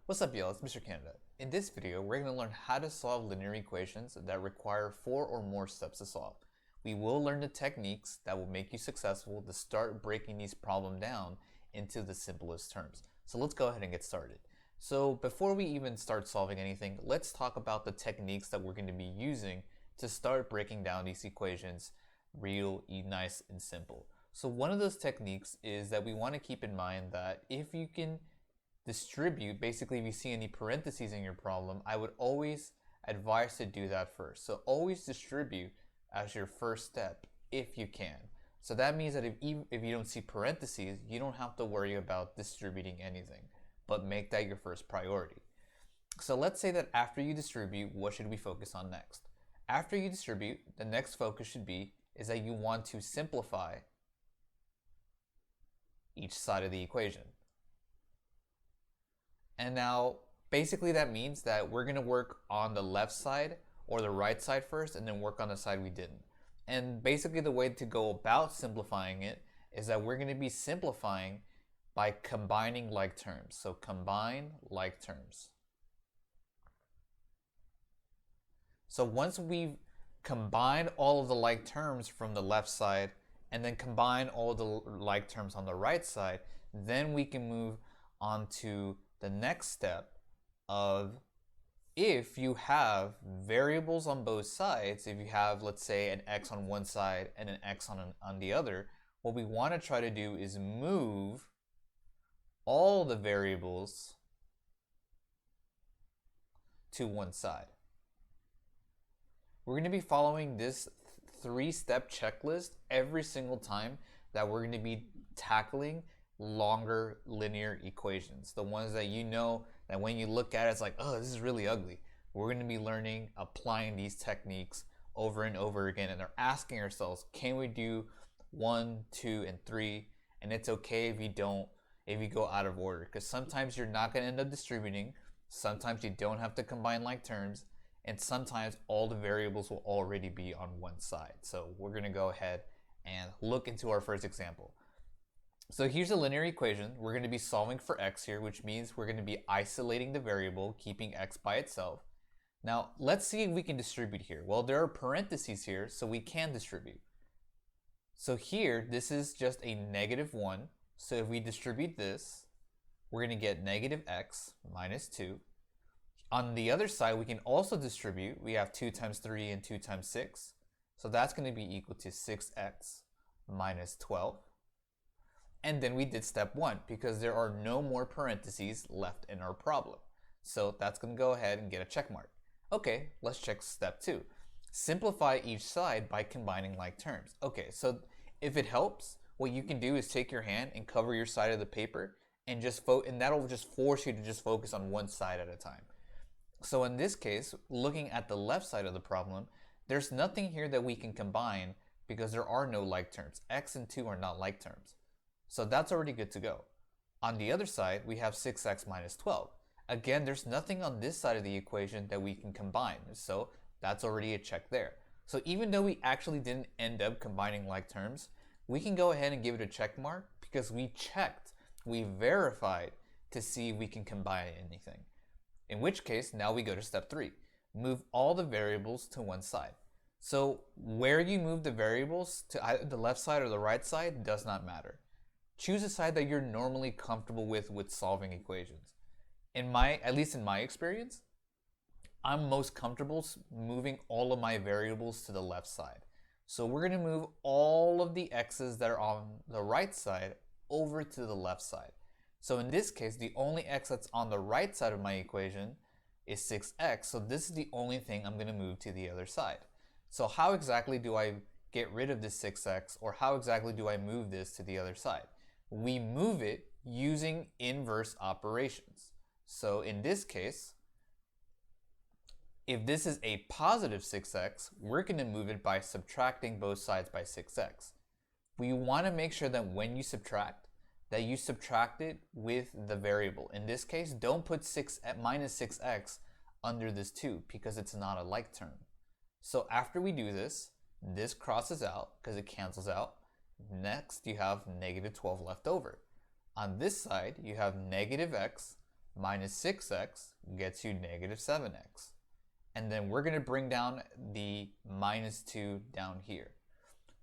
What's up, y'all? It's Mr. Canada. In this video, we're going to learn how to solve linear equations that require 4 or more steps to solve. We will learn the techniques that will make you successful to start breaking these problems down into the simplest terms. So let's go ahead and get started. So before we even start solving anything, let's talk about the techniques that we're going to be using to start breaking down these equations real, nice, and simple. So one of those techniques is that we want to keep in mind that if you can distribute, basically if you see any parentheses in your problem, I would always advise to do that first. So always distribute as your first step if you can. So that means that if you don't see parentheses, you don't have to worry about distributing anything, but make that your first priority. So let's say that after you distribute, what should we focus on next? After you distribute, the next focus should be is that you want to simplify each side of the equation. And now, basically that means that we're going to work on the left side or the right side first and then work on the side we didn't. And basically the way to go about simplifying it is that we're going to be simplifying by combining like terms. So combine like terms. So once we've combined all of the like terms from the left side and then combine all the like terms on the right side, then we can move on to the next step of if you have variables on both sides, if you have, let's say, an x on one side and an x on the other, what we want to try to do is move all the variables to one side. We're going to be following this three-step checklist every single time that we're going to be tackling longer linear equations, the ones that you know that when you look at it, it's like, oh, this is really ugly. We're going to be learning, applying these techniques over and over again, and they're asking ourselves, can we do 1, 2, and 3? And it's okay if you go out of order, because sometimes you're not going to end up distributing, sometimes you don't have to combine like terms, and sometimes all the variables will already be on one side. So we're going to go ahead and look into our first example. So here's a linear equation. We're going to be solving for x here, which means we're going to be isolating the variable, keeping x by itself. Now, let's see if we can distribute here. Well, there are parentheses here, so we can distribute. So here, this is just a -1. So if we distribute this, we're going to get negative x minus 2. On the other side, we can also distribute. We have 2 times 3 and 2 times 6. So that's going to be equal to 6x minus 12. And then we did step 1 because there are no more parentheses left in our problem. So that's going to go ahead and get a check mark. Okay, let's check step 2. Simplify each side by combining like terms. Okay, so if it helps, what you can do is take your hand and cover your side of the paper and and that'll just force you to just focus on one side at a time. So in this case, looking at the left side of the problem, there's nothing here that we can combine because there are no like terms. X and 2 are not like terms. So that's already good to go. On the other side, we have 6x minus 12. Again, there's nothing on this side of the equation that we can combine. So that's already a check there. So even though we actually didn't end up combining like terms, we can go ahead and give it a check mark because we checked, we verified to see if we can combine anything. In which case, now we go to step 3. Move all the variables to one side. So where you move the variables, to either the left side or the right side, does not matter. Choose a side that you're normally comfortable with solving equations. At least in my experience, I'm most comfortable moving all of my variables to the left side. So we're going to move all of the x's that are on the right side over to the left side. So in this case, the only x that's on the right side of my equation is 6x. So this is the only thing I'm going to move to the other side. So how exactly do I get rid of this 6x, or how exactly do I move this to the other side? We move it using inverse operations. So in this case, if this is a positive 6x, we're going to move it by subtracting both sides by 6x. We want to make sure that when you subtract, that you subtract it with the variable. In this case, don't put minus 6x under this 2 because it's not a like term. So after we do this, this crosses out because it cancels out. Next, you have negative 12 left over. On this side, you have negative x minus 6x gets you negative 7x. And then we're going to bring down the minus 2 down here.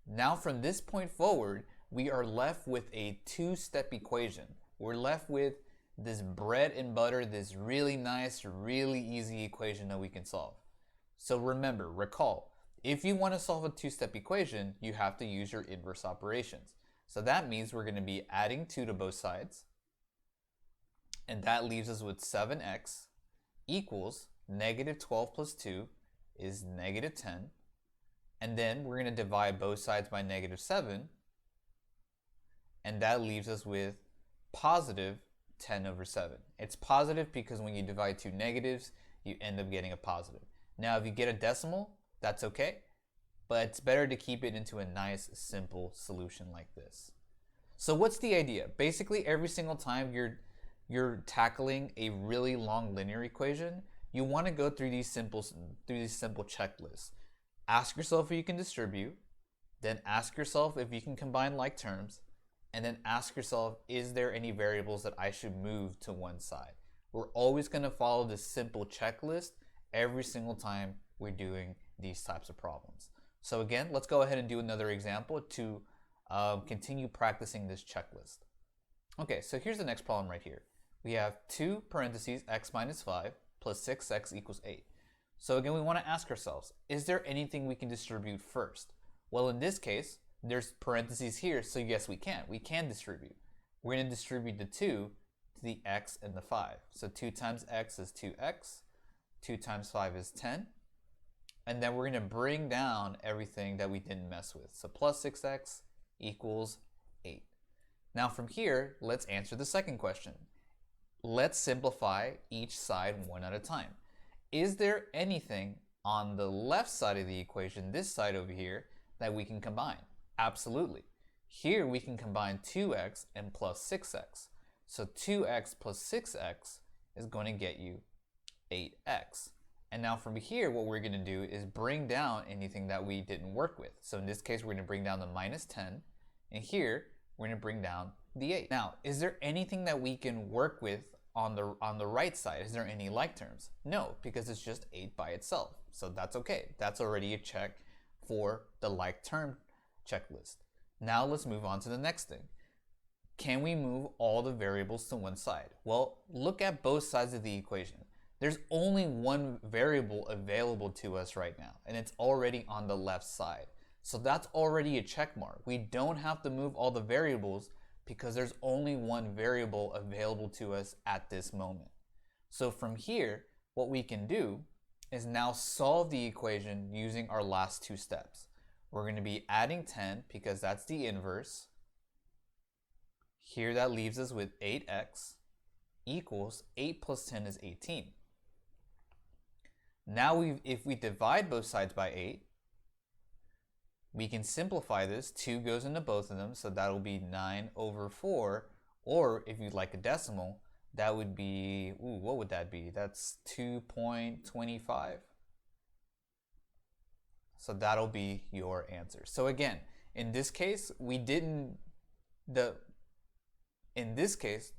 Now from this point forward, we are left with a two-step equation. We're left with this bread and butter, this really nice, really easy equation that we can solve. So remember, recall, if you want to solve a two-step equation, you have to use your inverse operations. So that means we're going to be adding 2 to both sides, and that leaves us with 7x equals negative 12 plus 2 is negative 10. And then we're going to divide both sides by negative 7. And that leaves us with positive 10 over 7. It's positive because when you divide two negatives, you end up getting a positive. Now, if you get a decimal, that's okay. But it's better to keep it into a nice, simple solution like this. So what's the idea? Basically, every single time you're tackling a really long linear equation, you want to go through these simple checklists. Ask yourself if you can distribute, then ask yourself if you can combine like terms, and then ask yourself, is there any variables that I should move to one side? We're always going to follow this simple checklist every single time we're doing these types of problems. So again, let's go ahead and do another example to continue practicing this checklist. Okay, so here's the next problem right here. We have 2 parentheses x minus 5 plus 6x equals 8. So again, we want to ask ourselves, is there anything we can distribute first? Well, in this case, there's parentheses here, so yes, we can. We can distribute. We're going to distribute the 2 to the x and the 5. So 2 times x is 2x, 2 times 5 is 10, and then we're going to bring down everything that we didn't mess with. So plus 6x equals 8. Now from here, let's answer the second question. Let's simplify each side one at a time. Is there anything on the left side of the equation, this side over here, that we can combine? Absolutely. Here we can combine 2x and plus 6x. So 2x plus 6x is going to get you 8x. And now from here, what we're going to do is bring down anything that we didn't work with. So in this case, we're going to bring down the minus 10. And here, we're going to bring down the 8. Now, is there anything that we can work with on the right side? Is there any like terms? No, because it's just 8 by itself. So that's okay. That's already a check for the like term checklist. Now let's move on to the next thing. Can we move all the variables to one side? Well, look at both sides of the equation. There's only one variable available to us right now, and it's already on the left side. So that's already a check mark. We don't have to move all the variables because there's only one variable available to us at this moment. So from here, what we can do is now solve the equation using our last two steps. We're going to be adding 10 because that's the inverse. Here that leaves us with 8x equals 8 plus 10 is 18. Now if we divide both sides by 8, we can simplify this. 2 goes into both of them, so that will be 9 over 4. Or if you'd like a decimal, that would be, what would that be? That's 2.25. So that'll be your answer. So again, in this case, the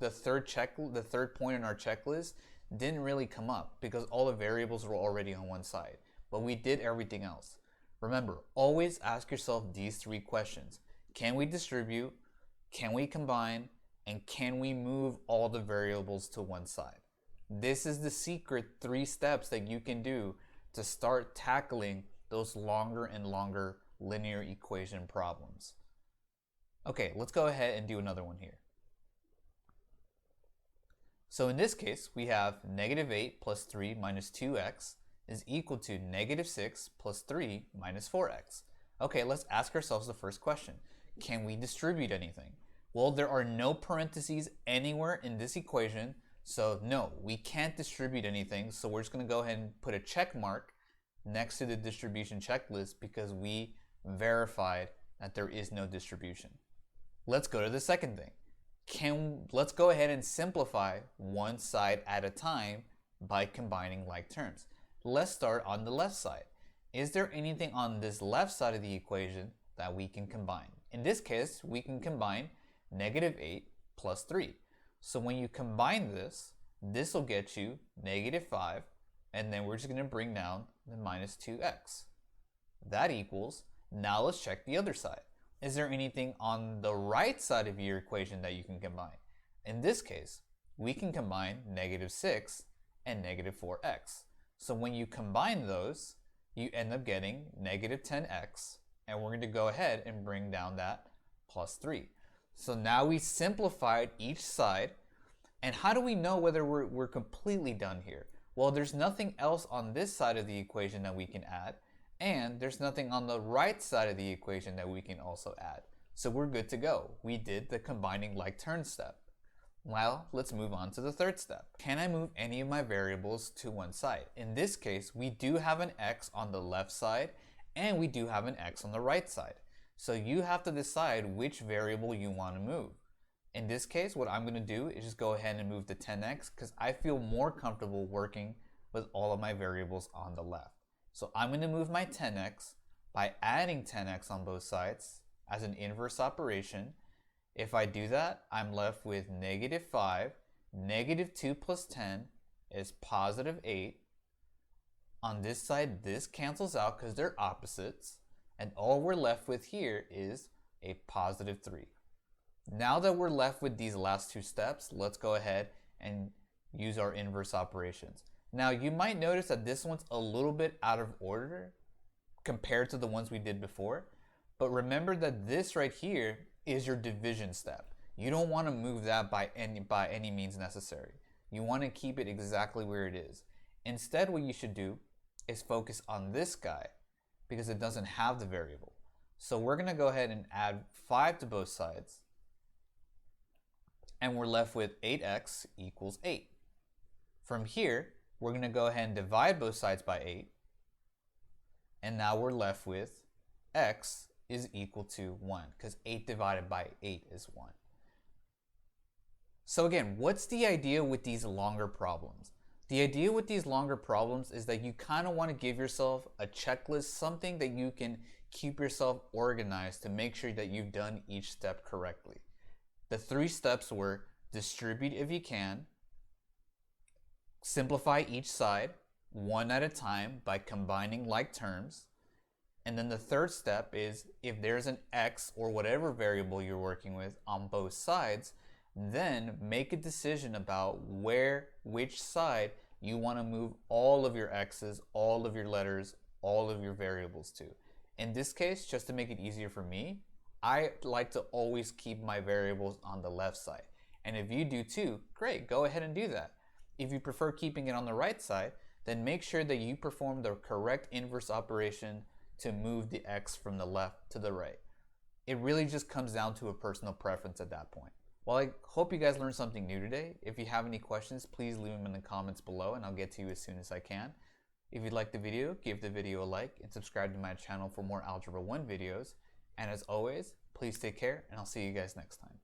third point in our checklist didn't really come up because all the variables were already on one side, but we did everything else. Remember, always ask yourself these 3 questions. Can we distribute? Can we combine? And can we move all the variables to one side? This is the secret 3 steps that you can do to start tackling those longer and longer linear equation problems. Okay, let's go ahead and do another one here. So in this case, we have negative 8 plus 3 minus 2x is equal to negative 6 plus 3 minus 4x. Okay, let's ask ourselves the first question. Can we distribute anything? Well, there are no parentheses anywhere in this equation, so no, we can't distribute anything. So we're just going to go ahead and put a check mark next to the distribution checklist because we verified that there is no distribution. Let's go to the second thing. Let's go ahead and simplify one side at a time by combining like terms. Let's start on the left side. Is there anything on this left side of the equation that we can combine? In this case, we can combine negative 8 plus 3. So when you combine this, This will get you -5, and then we're just going to bring down the minus 2x. That equals, now let's check the other side. Is there anything on the right side of your equation that you can combine? In this case, we can combine -6 and -4x. So when you combine those, you end up getting -10x, and we're going to go ahead and bring down that +3. So now we simplified each side. And how do we know whether we're completely done here? Well, there's nothing else on this side of the equation that we can add, and there's nothing on the right side of the equation that we can also add. So we're good to go. We did the combining like terms step. Well, let's move on to the third step. Can I move any of my variables to one side? In this case, we do have an x on the left side, and we do have an x on the right side. So you have to decide which variable you want to move. In this case, what I'm going to do is just go ahead and move the 10x because I feel more comfortable working with all of my variables on the left. So I'm going to move my 10x by adding 10x on both sides as an inverse operation. If I do that, I'm left with -5. -2 plus 10 is +8. On this side, this cancels out because they're opposites. And all we're left with here is a +3. Now that we're left with these last two steps, let's go ahead and use our inverse operations. Now you might notice that this one's a little bit out of order compared to the ones we did before, but remember that this right here is your division step. You don't want to move that by any means necessary. You want to keep it exactly where it is. Instead, what you should do is focus on this guy because it doesn't have the variable. So we're going to go ahead and add 5 to both sides. And we're left with 8x equals 8. From here, we're going to go ahead and divide both sides by 8. And now we're left with x is equal to 1, because 8 divided by 8 is 1. So again, what's the idea with these longer problems? The idea with these longer problems is that you kind of want to give yourself a checklist, something that you can keep yourself organized to make sure that you've done each step correctly. The 3 steps were distribute if you can, simplify each side one at a time by combining like terms, and then the third step is if there's an x or whatever variable you're working with on both sides, then make a decision about which side you want to move all of your x's, all of your letters, all of your variables to. In this case, just to make it easier for me, I like to always keep my variables on the left side. And if you do too, great, go ahead and do that. If you prefer keeping it on the right side, then make sure that you perform the correct inverse operation to move the x from the left to the right. It really just comes down to a personal preference at that point. Well, I hope you guys learned something new today. If you have any questions, please leave them in the comments below and I'll get to you as soon as I can. If you liked the video, give the video a like and subscribe to my channel for more Algebra 1 videos. And as always, please take care and I'll see you guys next time.